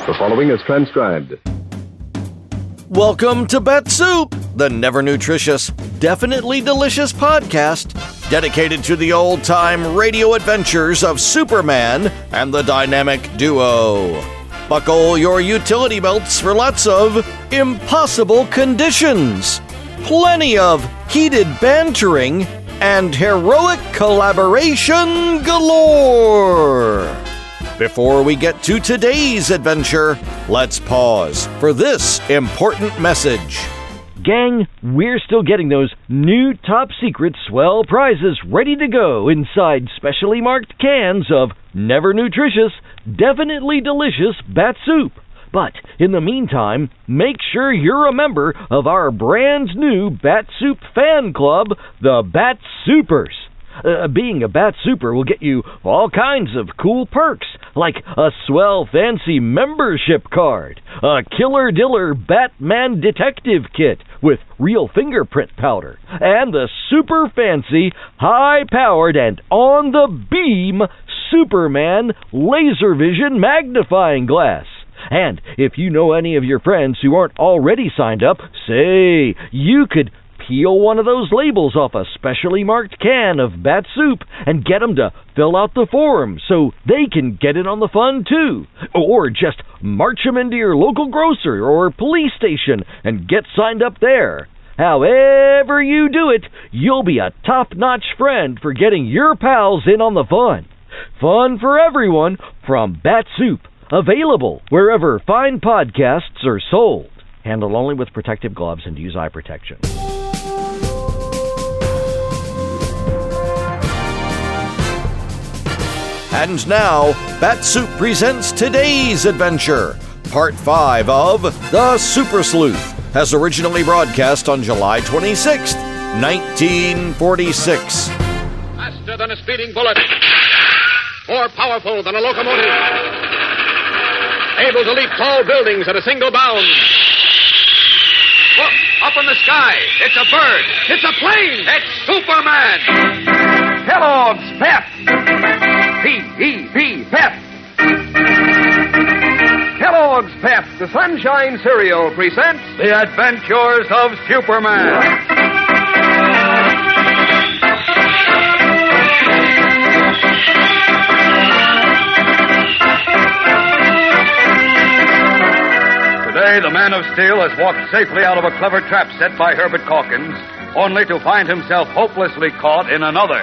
The following is transcribed. Welcome to Bat-Supe, the never nutritious, definitely delicious podcast dedicated to the old-time radio adventures of Superman and the dynamic duo. Buckle your utility belts for lots of impossible conditions, plenty of heated bantering, and heroic collaboration galore. Before we get to today's adventure, let's pause for this important message. Gang, we're still getting those new top-secret swell prizes ready to go inside specially marked cans of never nutritious, definitely delicious Bat-Supe. But in the meantime, make sure you're a member of our brand new Bat-Supe fan club, the Bat-Supers. Being a Bat-Super will get you all kinds of cool perks, like a swell fancy membership card, a killer diller Batman detective kit with real fingerprint powder, and the super fancy, high-powered, and on-the-beam Superman laser vision magnifying glass. And if you know any of your friends who aren't already signed up, say, you could peel one of those labels off a specially marked can of Bat-Supe and get them to fill out the form so they can get in on the fun too. Or just march them into your local grocery or police station and get signed up there. However you do it, you'll be a top-notch friend for getting your pals in on the fun. Fun for everyone from Bat-Supe. Available wherever fine podcasts are sold. Handle only with protective gloves and use eye protection. And now, Bat-Supe presents today's adventure, Part 5 of The Super Sleuth, as originally broadcast on July 26th, 1946. Faster than a speeding bullet, more powerful than a locomotive, able to leap tall buildings at a single bound. Look, up in the sky, it's a bird, it's a plane, it's Superman! Kellogg's Pep! P-E-P, Pep! Kellogg's Pep, the Sunshine Cereal, presents The Adventures of Superman. Today, the Man of Steel has walked safely out of a clever trap set by Herbert Calkins, only to find himself hopelessly caught in another.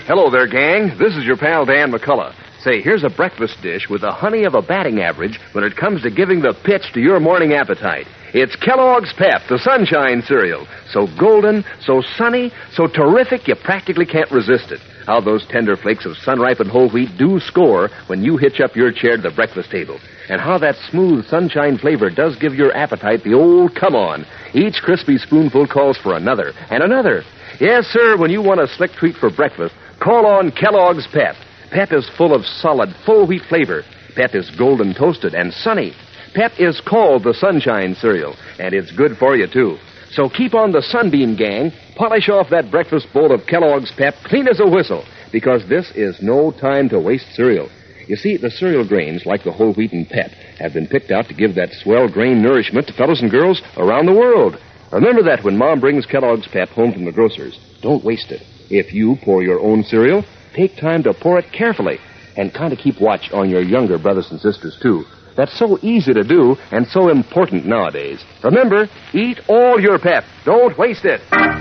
Hello there, gang. This is your pal Dan McCullough. Say, here's a breakfast dish with the honey of a batting average when it comes to giving the pitch to your morning appetite. It's Kellogg's Pep, the Sunshine Cereal. So golden, so sunny, so terrific you practically can't resist it. How those tender flakes of sun-ripened whole wheat do score when you hitch up your chair to the breakfast table. And how that smooth sunshine flavor does give your appetite the old come-on. Each crispy spoonful calls for another and another. Yes, sir, when you want a slick treat for breakfast, call on Kellogg's Pep. Pep is full of solid, full wheat flavor. Pep is golden toasted and sunny. Pep is called the Sunshine Cereal, and it's good for you, too. So keep on the Sunbeam, gang. Polish off that breakfast bowl of Kellogg's Pep clean as a whistle, because this is no time to waste cereal. You see, the cereal grains, like the whole wheat and Pep, have been picked out to give that swell grain nourishment to fellows and girls around the world. Remember that when Mom brings Kellogg's Pep home from the grocer's. Don't waste it. If you pour your own cereal, take time to pour it carefully and kind of keep watch on your younger brothers and sisters, too. That's so easy to do and so important nowadays. Remember, eat all your Pep. Don't waste it. And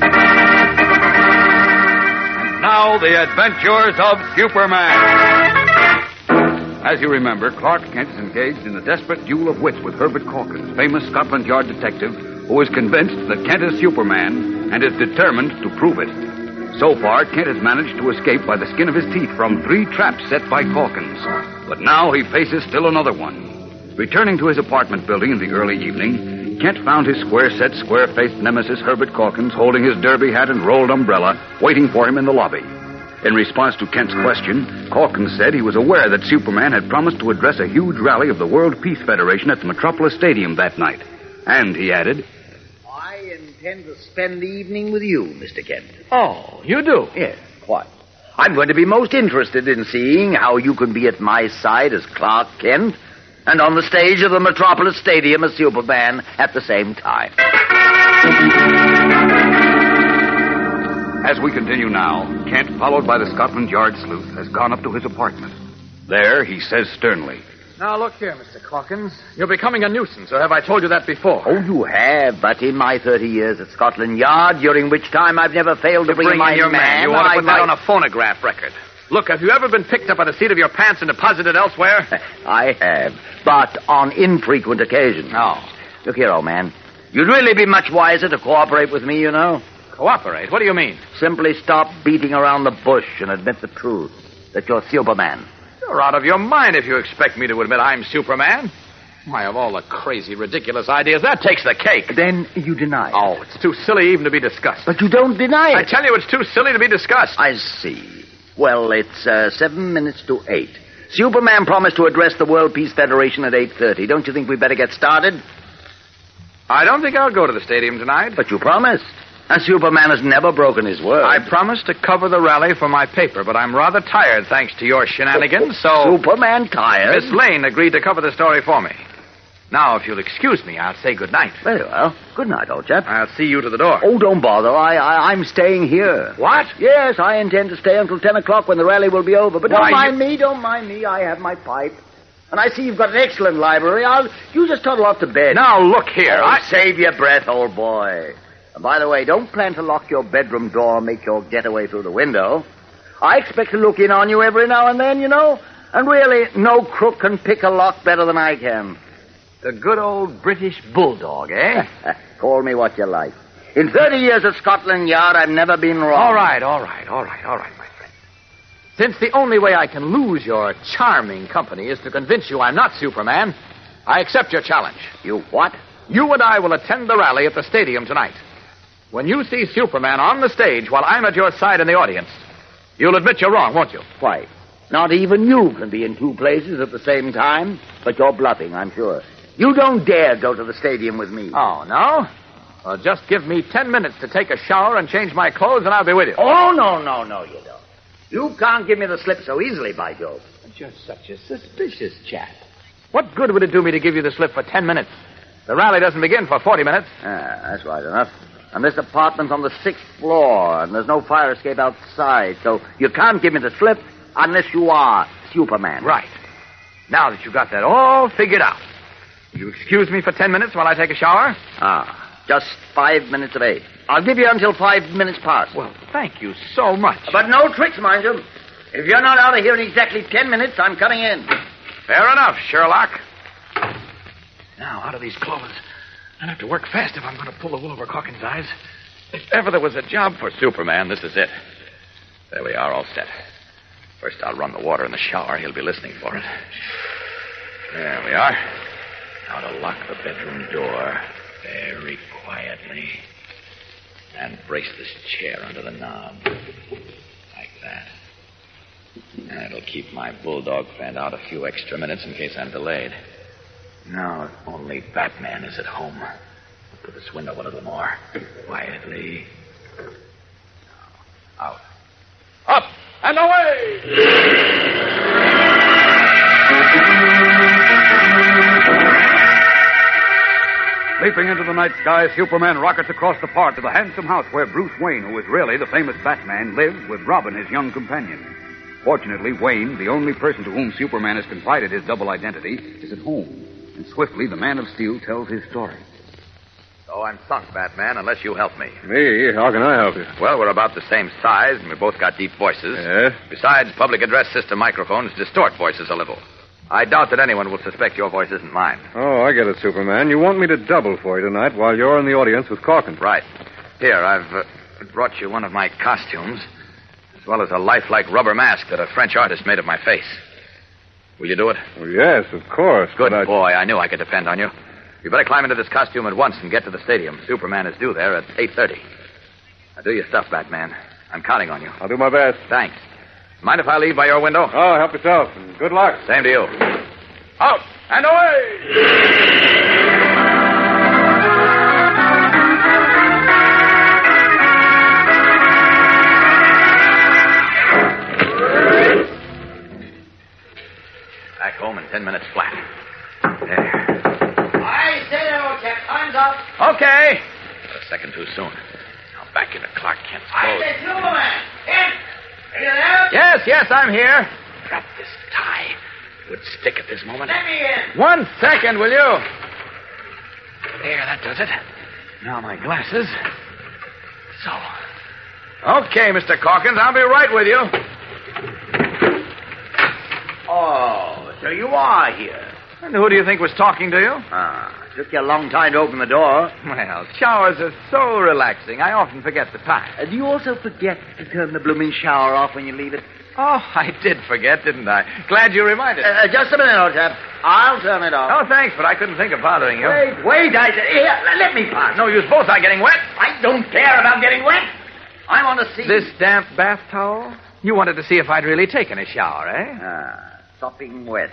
now, the adventures of Superman. As you remember, Clark Kent is engaged in a desperate duel of wits with Herbert Calkins, famous Scotland Yard detective, who is convinced that Kent is Superman and is determined to prove it. So far, Kent has managed to escape by the skin of his teeth from 3 traps set by Calkins. But now he faces still another one. Returning to his apartment building in the early evening, Kent found his square-set, square-faced nemesis Herbert Calkins holding his derby hat and rolled umbrella, waiting for him in the lobby. In response to Kent's question, Calkins said he was aware that Superman had promised to address a huge rally of the World Peace Federation at the Metropolis Stadium that night. And, he added, I intend to spend the evening with you, Mr. Kent. Oh, you do? Yes, quite. I'm going to be most interested in seeing how you can be at my side as Clark Kent and on the stage of the Metropolis Stadium as Superman at the same time. As we continue now, Kent, followed by the Scotland Yard sleuth, has gone up to his apartment. There, he says sternly, Now, look here, Mr. Calkins. You're becoming a nuisance, or have I told you that before? Oh, you have, but in my 30 years at Scotland Yard, during which time I've never failed to bring in my your man. You want to put that on a phonograph record. Look, have you ever been picked up by the seat of your pants and deposited elsewhere? I have, but on infrequent occasions. No. Look here, old man. You'd really be much wiser to cooperate with me, you know. Cooperate? What do you mean? Simply stop beating around the bush and admit the truth, that you're Superman. You're out of your mind if you expect me to admit I'm Superman. Why, of all the crazy, ridiculous ideas, that takes the cake. Then you deny it. Oh, it's too silly even to be discussed. But you don't deny it. I tell you, it's too silly to be discussed. I see. Well, it's 7 minutes to 8. Superman promised to address the World Peace Federation at 8:30. Don't you think we'd better get started? I don't think I'll go to the stadium tonight. But you promised. And Superman has never broken his word. I promised to cover the rally for my paper, but I'm rather tired thanks to your shenanigans, so... Superman tired? Miss Lane agreed to cover the story for me. Now, if you'll excuse me, I'll say good night. Very well. Good night, old chap. I'll see you to the door. Oh, don't bother. I'm staying here. What? Yes, I intend to stay until 10 o'clock when the rally will be over. But Why, don't mind me. I have my pipe. And I see you've got an excellent library. You just toddle off to bed. Now, look here. Save your breath, old boy. And by the way, don't plan to lock your bedroom door and make your getaway through the window. I expect to look in on you every now and then, you know. And really, no crook can pick a lock better than I can. The good old British bulldog, eh? Call me what you like. In 30 years at Scotland Yard, I've never been wrong. All right, my friend. Since the only way I can lose your charming company is to convince you I'm not Superman, I accept your challenge. You what? You and I will attend the rally at the stadium tonight. When you see Superman on the stage while I'm at your side in the audience, you'll admit you're wrong, won't you? Why, not even you can be in two places at the same time. But you're bluffing, I'm sure. You don't dare go to the stadium with me. Oh, no? Well, just give me 10 minutes to take a shower and change my clothes, and I'll be with you. Oh, no, you don't. You can't give me the slip so easily, by Jove. But you're such a suspicious chap. What good would it do me to give you the slip for 10 minutes? The rally doesn't begin for 40 minutes. That's right enough. And this apartment's on the 6th floor, and there's no fire escape outside, so you can't give me the slip unless you are Superman. Right. Now that you've got that all figured out, will you excuse me for 10 minutes while I take a shower? Just 5 minutes of 8. I'll give you until 5 minutes past. Well, thank you so much. But no tricks, mind you. If you're not out of here in exactly 10 minutes, I'm coming in. Fair enough, Sherlock. Now, out of these clothes. I'll have to work fast if I'm going to pull the wool over Calkins' eyes. If ever there was a job for Superman, this is it. There we are, all set. First, I'll run the water in the shower. He'll be listening for it. There we are. Now to lock the bedroom door very quietly. And brace this chair under the knob. Like that. And it'll keep my bulldog friend out a few extra minutes in case I'm delayed. Now, if only Batman is at home. I'll put this window a little more. Quietly. Now, out. Up and away! Leaping into the night sky, Superman rockets across the park to the handsome house where Bruce Wayne, who is really the famous Batman, lives with Robin, his young companion. Fortunately, Wayne, the only person to whom Superman has confided his double identity, is at home. And swiftly, the Man of Steel tells his story. So I'm sunk, Batman, unless you help me. Me? How can I help you? Well, we're about the same size, and we both got deep voices. Yes? Besides, public address system microphones distort voices a little. I doubt that anyone will suspect your voice isn't mine. Oh, I get it, Superman. You want me to double for you tonight while you're in the audience with Calkins. Right. Here, I've brought you one of my costumes, as well as a lifelike rubber mask that a French artist made of my face. Will you do it? Well, yes, of course. Good boy. I knew I could depend on you. You better climb into this costume at once and get to the stadium. Superman is due there at 8:30. Now, do your stuff, Batman. I'm counting on you. I'll do my best. Thanks. Mind if I leave by your window? Oh, help yourself. And good luck. Same to you. Out and away! 10 minutes flat. There. I say there, old chap. Time's up. Okay. A second too soon. Now back into Clark Kent's I clothes. say, Superman. Kent, are you there? Yes, I'm here. Drat this tie. Would stick at this moment. Let me in. 1 second, will you? There, that does it. Now my glasses. So. Okay, Mr. Calkins, I'll be right with you. Oh, so you are here. And who do you think was talking to you? Took you a long time to open the door. Well, showers are so relaxing. I often forget the time. Do you also forget to turn the blooming shower off when you leave it? Oh, I did forget, didn't I? Glad you reminded me. Just a minute, old chap. I'll turn it off. Oh, thanks, but I couldn't think of bothering you. Wait, I said, here, let me pass. No use both are getting wet. I don't care about getting wet. I want to see... This damp bath towel? You wanted to see if I'd really taken a shower, eh? Sopping wet.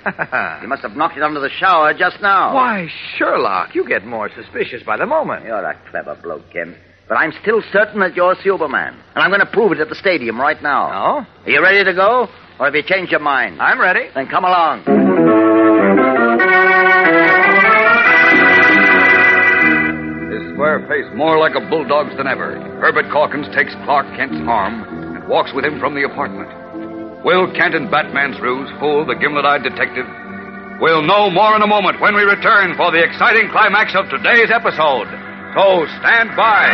You must have knocked it under the shower just now. Why, Sherlock, you get more suspicious by the moment. You're a clever bloke, Kent. But I'm still certain that you're Superman. And I'm going to prove it at the stadium right now. Oh? Are you ready to go? Or have you changed your mind? I'm ready. Then come along. His square face more like a bulldog's than ever. Herbert Calkins takes Clark Kent's arm and walks with him from the apartment. Will Kent and Batman's ruse fool the gimlet-eyed detective? We'll know more in a moment when we return for the exciting climax of today's episode. So stand by.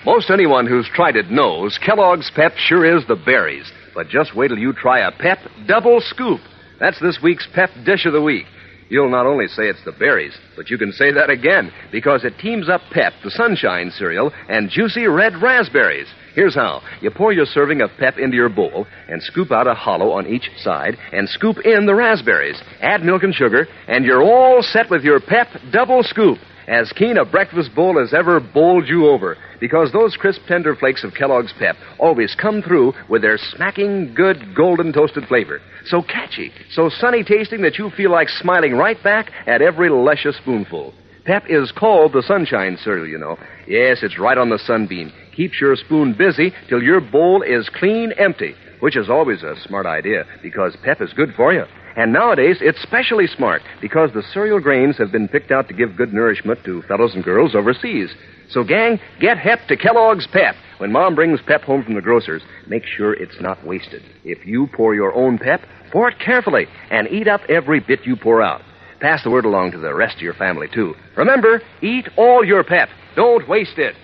Most anyone who's tried it knows Kellogg's Pep sure is the berries. But just wait till you try a Pep Double Scoop. That's this week's Pep Dish of the Week. You'll not only say it's the berries, but you can say that again, because it teams up Pep, the Sunshine cereal, and juicy red raspberries. Here's how. You pour your serving of Pep into your bowl and scoop out a hollow on each side and scoop in the raspberries. Add milk and sugar, and you're all set with your Pep Double Scoop. As keen a breakfast bowl as ever bowled you over, because those crisp, tender flakes of Kellogg's Pep always come through with their smacking, good, golden toasted flavor. So catchy, so sunny tasting that you feel like smiling right back at every luscious spoonful. Pep is called the Sunshine cereal, you know. Yes, it's right on the sunbeam. Keeps your spoon busy till your bowl is clean empty, which is always a smart idea, because Pep is good for you. And nowadays, it's especially smart because the cereal grains have been picked out to give good nourishment to fellows and girls overseas. So, gang, get hep to Kellogg's Pep. When Mom brings Pep home from the grocer's, make sure it's not wasted. If you pour your own Pep, pour it carefully and eat up every bit you pour out. Pass the word along to the rest of your family, too. Remember, eat all your Pep. Don't waste it.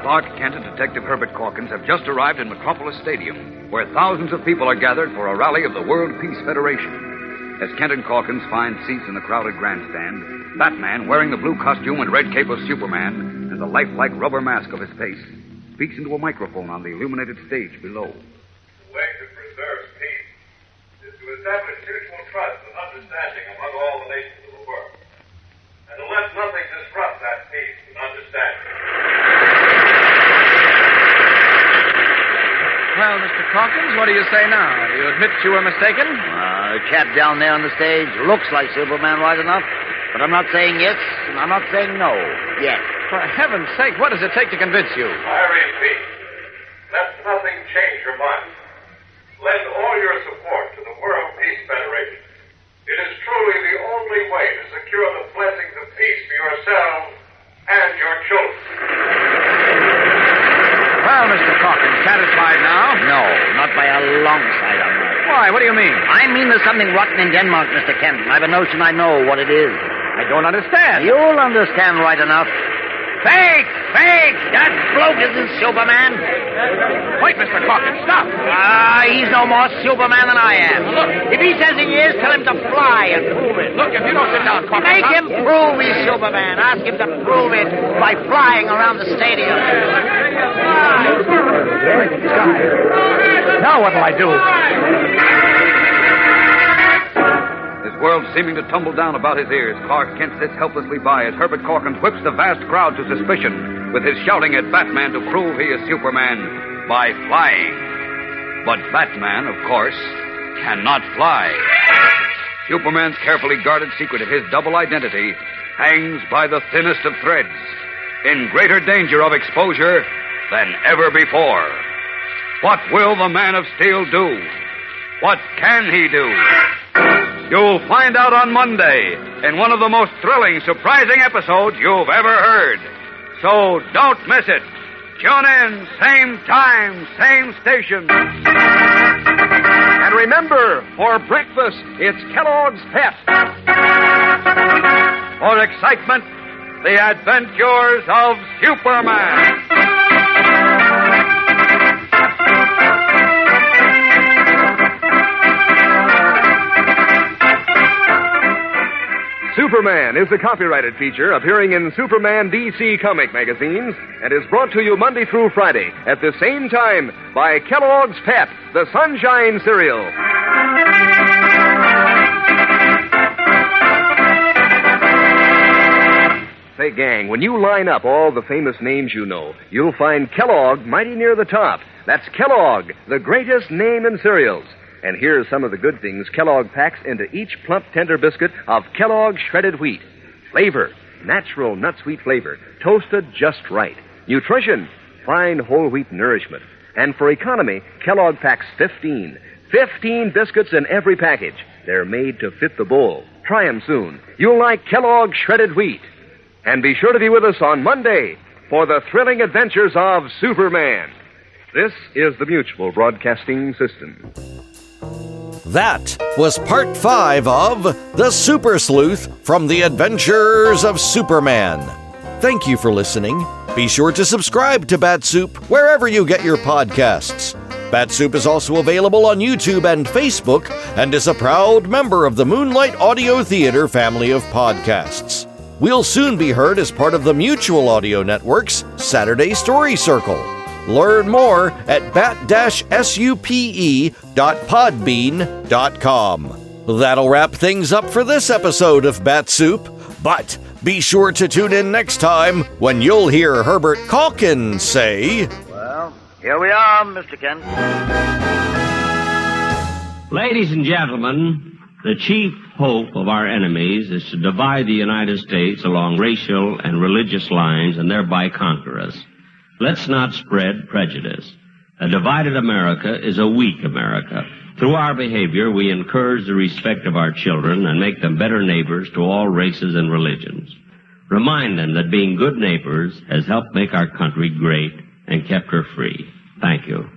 Clark Kent and Detective Herbert Calkins have just arrived in Metropolis Stadium, where thousands of people are gathered for a rally of the World Peace Federation. As Kent and Calkins find seats in the crowded grandstand, Batman, wearing the blue costume and red cape of Superman and the lifelike rubber mask of his face, speaks into a microphone on the illuminated stage below. The way to preserve peace is to establish mutual trust and understanding among all the nations of the world, and to let nothing disrupt that peace and understanding. Well, Mr. Calkins, what do you say now? Do you admit you were mistaken? The chap down there on the stage looks like Superman right enough, but I'm not saying yes, and I'm not saying no yet. For heaven's sake, what does it take to convince you? I repeat, let nothing change your mind. Lend all your support to the World Peace Federation. It is truly the only way to secure the blessings of peace for yourselves and your children. Well, Mr. Calkins, satisfied now? No, not by a long sight, I'm not. Why? What do you mean? I mean there's something rotten in Denmark, Mr. Kent. I've a notion I know what it is. I don't understand. You'll understand right enough. Fake! Fake! That bloke isn't Superman. Wait, Mr. Calkins, stop. He's no more Superman than I am. Look. If he says he is, tell him to fly and prove it. Look, if you don't sit down, Calkins... Make him prove he's Superman. Ask him to prove it by flying around the stadium. Now what'll I do? His world seeming to tumble down about his ears, Clark Kent sits helplessly by as Herbert Calkins whips the vast crowd to suspicion with his shouting at Batman to prove he is Superman by flying. But Batman, of course, cannot fly. Superman's carefully guarded secret of his double identity hangs by the thinnest of threads, in greater danger of exposure than ever before. What will the Man of Steel do? What can he do? You'll find out on Monday in one of the most thrilling, surprising episodes you've ever heard. So don't miss it. Tune in, same time, same station. And remember, for breakfast, it's Kellogg's Pep. For excitement, the adventures of Superman. Superman is a copyrighted feature appearing in Superman DC comic magazines and is brought to you Monday through Friday at the same time by Kellogg's Pep, the Sunshine Cereal. Say, gang, when you line up all the famous names you know, you'll find Kellogg mighty near the top. That's Kellogg, the greatest name in cereals. And here's some of the good things Kellogg packs into each plump, tender biscuit of Kellogg shredded wheat. Flavor, natural nut-sweet flavor, toasted just right. Nutrition, fine whole wheat nourishment. And for economy, Kellogg packs 15 biscuits in every package. They're made to fit the bowl. Try them soon. You'll like Kellogg shredded wheat. And be sure to be with us on Monday for the thrilling adventures of Superman. This is the Mutual Broadcasting System. That was part 5 of The Super Sleuth from The Adventures of Superman. Thank you for listening. Be sure to subscribe to Bat-Supe wherever you get your podcasts. Bat-Supe is also available on YouTube and Facebook and is a proud member of the Moonlight Audio Theater family of podcasts. We'll soon be heard as part of the Mutual Audio Network's Saturday Story Circle. Learn more at bat-supe.podbean.com. That'll wrap things up for this episode of Bat-Supe, but be sure to tune in next time when you'll hear Herbert Calkins say, Well, here we are, Mr. Kent. Ladies and gentlemen, the chief hope of our enemies is to divide the United States along racial and religious lines and thereby conquer us. Let's not spread prejudice. A divided America is a weak America. Through our behavior, we encourage the respect of our children and make them better neighbors to all races and religions. Remind them that being good neighbors has helped make our country great and kept her free. Thank you.